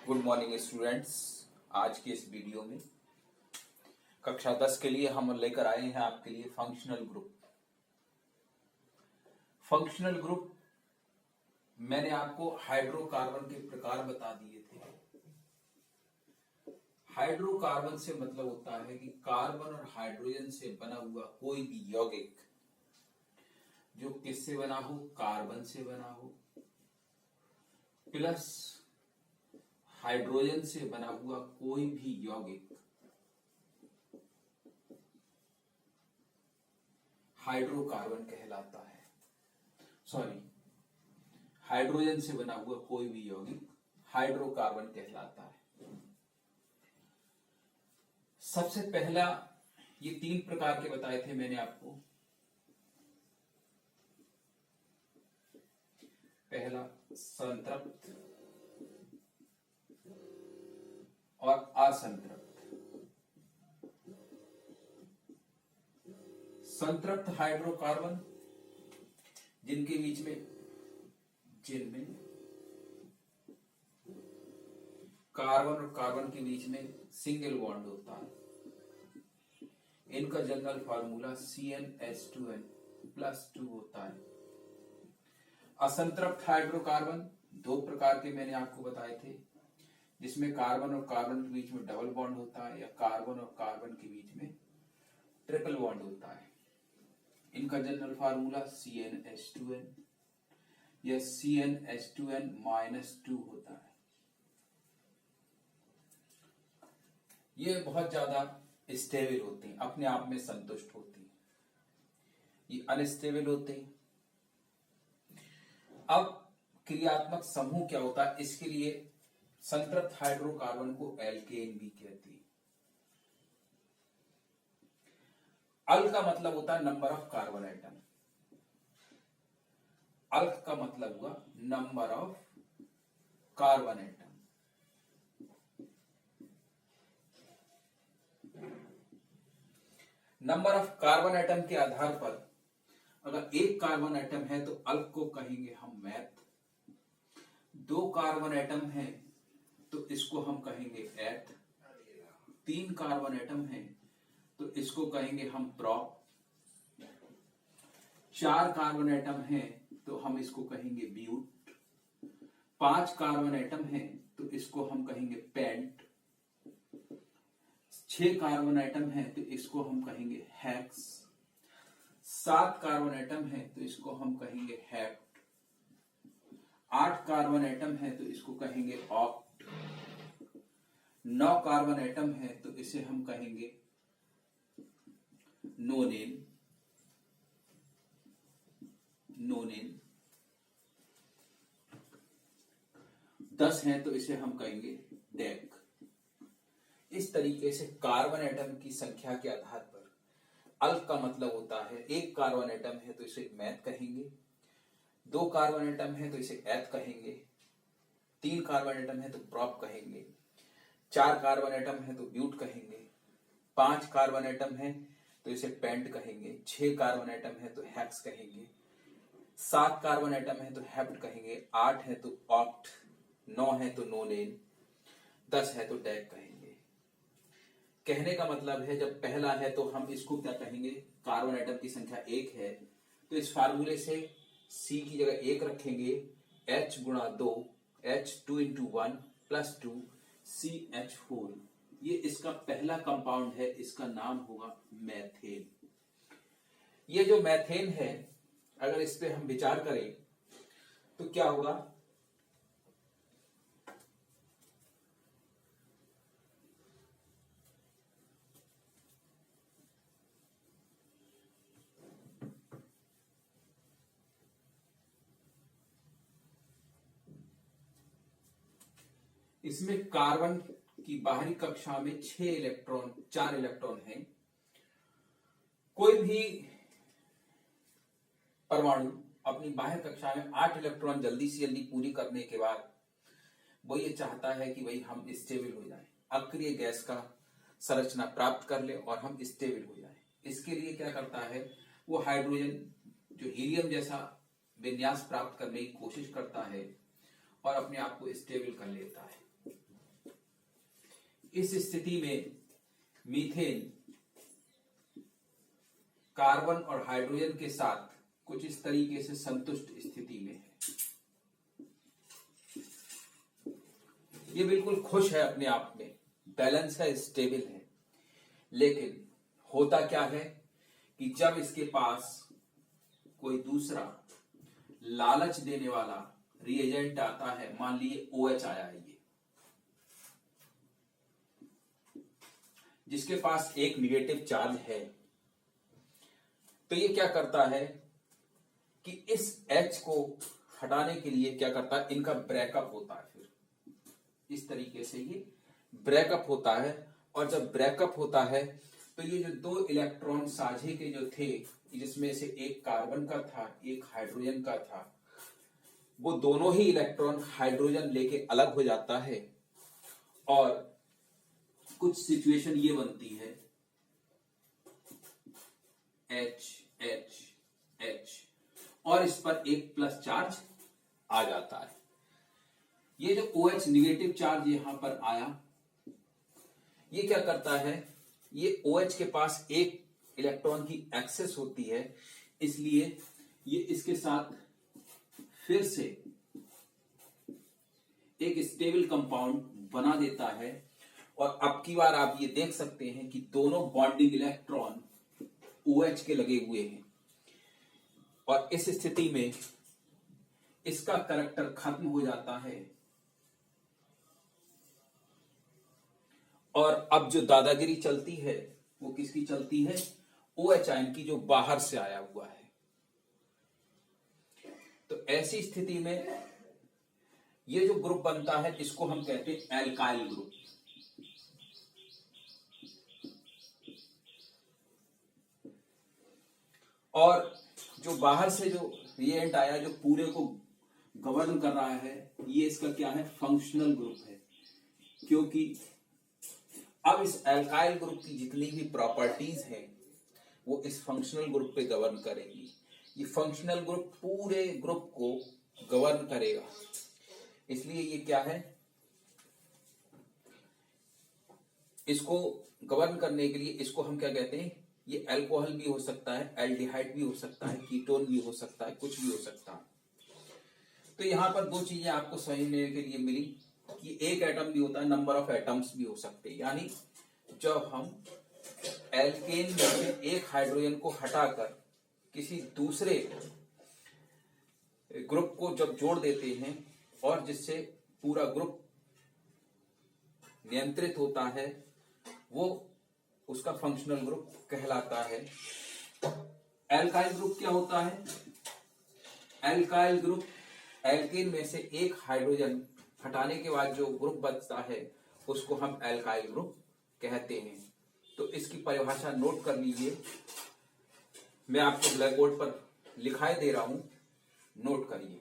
Good morning students. आज की इस वीडियो में कक्षा 10 के लिए हम लेकर आए हैं आपके लिए फंक्शनल ग्रुप। फंक्शनल ग्रुप मैंने आपको हाइड्रोकार्बन के प्रकार बता दिए थे। हाइड्रोकार्बन से मतलब होता है कि कार्बन और हाइड्रोजन से बना हुआ कोई भी यौगिक जो किससे बना हो, कार्बन से बना हो प्लस हाइड्रोजन से बना हुआ कोई भी यौगिक हाइड्रोकार्बन कहलाता है। हाइड्रोजन से बना हुआ कोई भी यौगिक हाइड्रोकार्बन कहलाता है। सबसे पहला ये 3 प्रकार के बताए थे मैंने आपको। पहला संतृप्त और असंतृप्त। संतृप्त हाइड्रोकार्बन जिनके बीच में कार्बन और कार्बन के बीच में सिंगल बॉन्ड होता है। इनका जनरल फार्मूला CnH2n+2 होता है। असंतृप्त हाइड्रोकार्बन 2 प्रकार के मैंने आपको बताए थे, जिसमें कार्बन और कार्बन के बीच में डबल बॉन्ड होता है या कार्बन और कार्बन के बीच में ट्रिपल बॉन्ड होता है। इनका जनरल फार्मूला CnH2n या CnH2n-2 होता है। ये बहुत ज्यादा स्टेबल होते हैं, अपने आप में संतुष्ट होते हैं। ये अनस्टेबल होते हैं। अब क्रियात्मक समूह क्या होता है, इसके लिए संतृप्त हाइड्रोकार्बन को एल्केन भी कहते हैं। अल्क का मतलब होता है नंबर ऑफ कार्बन एटम। अल्क का मतलब हुआ number of carbon atom. Number of carbon atom के आधार पर अगर 1 कार्बन एटम है तो अल्क को कहेंगे हम मैथ। 2 कार्बन एटम है तो इसको हम कहेंगे एथ। 3 कार्बन एटम है तो इसको कहेंगे हम प्रोप। 4 कार्बन एटम है तो हम इसको कहेंगे ब्यूट। 5 कार्बन एटम है तो इसको हम कहेंगे पेंट। 6 कार्बन एटम है तो इसको हम कहेंगे हेक्स। 7 कार्बन एटम है तो इसको हम कहेंगे हेप्ट। 8 कार्बन एटम है तो इसको कहेंगे ऑक्ट। 9 कार्बन एटम है तो इसे हम कहेंगे नोनेन। 10 है तो इसे हम कहेंगे डेक। इस तरीके से कार्बन एटम की संख्या के आधार पर अल्क का मतलब होता है 1 कार्बन एटम है तो इसे मैथ कहेंगे। 2 कार्बन एटम है तो इसे एथ कहेंगे। 3 कार्बन एटम है तो प्रोप कहेंगे। 4 कार्बन एटम है तो ब्यूट कहेंगे। 5 कार्बन एटम है तो इसे पेंट कहेंगे। 6 कार्बन एटम है तो हेक्स कहेंगे। 7 कार्बन एटम है तो हेप्ट कहेंगे। 8 है तो ऑक्ट। 9 है तो नोनेन। 10 है तो डेक कहेंगे। कहने का मतलब है जब पहला है तो हम इसको क्या कहेंगे, कार्बन एटम की संख्या 1 है तो इस फार्मूले से C की जगह 1 रखेंगे। H गुणा 2 H 2 into 1 plus 2 CH4। ये इसका पहला कंपाउंड है, इसका नाम होगा मैथेन। ये जो मैथेन है अगर इस पे हम विचार करें तो क्या होगा, इसमें कार्बन की बाहरी कक्षा में 4 इलेक्ट्रॉन हैं। कोई भी परमाणु अपनी बाहर कक्षा में 8 इलेक्ट्रॉन जल्दी से जल्दी पूरी करने के बाद वो ये चाहता है कि भाई हम स्टेबल हो जाएं, अक्रिय गैस का संरचना प्राप्त कर ले और हम स्टेबल हो जाएं। इसके लिए क्या करता है, वो हाइड्रोजन जो हीलियम जैसा विन्यास प्राप्त करने की कोशिश करता है और अपने आप को स्टेबल कर लेता है। इस स्थिति में मीथेन कार्बन और हाइड्रोजन के साथ कुछ इस तरीके से संतुष्ट स्थिति में है। ये बिल्कुल खुश है अपने आप में, बैलेंस है, स्टेबल है। लेकिन होता क्या है कि जब इसके पास कोई दूसरा लालच देने वाला रिएजेंट आता है, मान लीजिए OH आया है, ये जिसके पास एक निगेटिव चार्ज है, तो ये क्या करता है कि इस H को हटाने के लिए क्या करता है, इनका ब्रेकअप होता है। फिर इस तरीके से ये ब्रेकअप होता है, और जब ब्रेकअप होता है तो ये जो दो इलेक्ट्रॉन साझे के जो थे, जिसमें से एक कार्बन का था, एक हाइड्रोजन का था, वो दोनों ही इलेक्ट्रॉन हाइड्रोजन लेके अलग हो जाता है, और कुछ सिचुएशन ये बनती है H H H, और इस पर एक प्लस चार्ज आ जाता है। ये जो OH निगेटिव चार्ज यहां पर आया, ये क्या करता है, ये OH के पास एक इलेक्ट्रॉन की एक्सेस होती है, इसलिए ये इसके साथ फिर से एक स्टेबल कंपाउंड बना देता है। और अब की बार आप ये देख सकते हैं कि दोनों बॉन्डिंग इलेक्ट्रॉन OH के लगे हुए हैं, और इस स्थिति में इसका करैक्टर खत्म हो जाता है, और अब जो दादागिरी चलती है वो किसकी चलती है, OH आयन की, जो बाहर से आया हुआ है। तो ऐसी स्थिति में ये जो ग्रुप बनता है, इसको हम कहते हैं एल्काइल ग्रुप। और जो बाहर से जो रिएजेंट आया, जो पूरे को गवर्न कर रहा है, ये इसका क्या है, फंक्शनल ग्रुप है। क्योंकि अब इस एल्काइल ग्रुप की जितनी भी प्रॉपर्टीज हैं वो इस फंक्शनल ग्रुप पे गवर्न करेंगी। ये फंक्शनल ग्रुप पूरे ग्रुप को गवर्न करेगा, इसलिए ये क्या है, इसको गवर्न करने के लिए इसको हम क्या कहते हैं, ये अल्कोहल भी हो सकता है, एल्डिहाइड भी हो सकता है, कीटोन भी हो सकता है, कुछ भी हो सकता है। तो यहां पर दो चीजें आपको समझने के लिए मिली कि एक एटम भी होता है, नंबर ऑफ एटम्स भी हो सकते हैं। यानी जब हम एल्केन में से एक हाइड्रोजन को हटाकर किसी दूसरे ग्रुप को जब जोड़ देते हैं, और जिससे पूरा ग्रुप नियंत्रित होता है, वो उसका फंक्शनल ग्रुप कहलाता है। एल्काइल ग्रुप क्या होता है, एल्काइल ग्रुप एल्केन में से एक हाइड्रोजन हटाने के बाद जो ग्रुप बचता है उसको हम एल्काइल ग्रुप कहते हैं। तो इसकी परिभाषा नोट कर लीजिए, मैं आपको ब्लैक बोर्ड पर लिखाई दे रहा हूं, नोट करिए।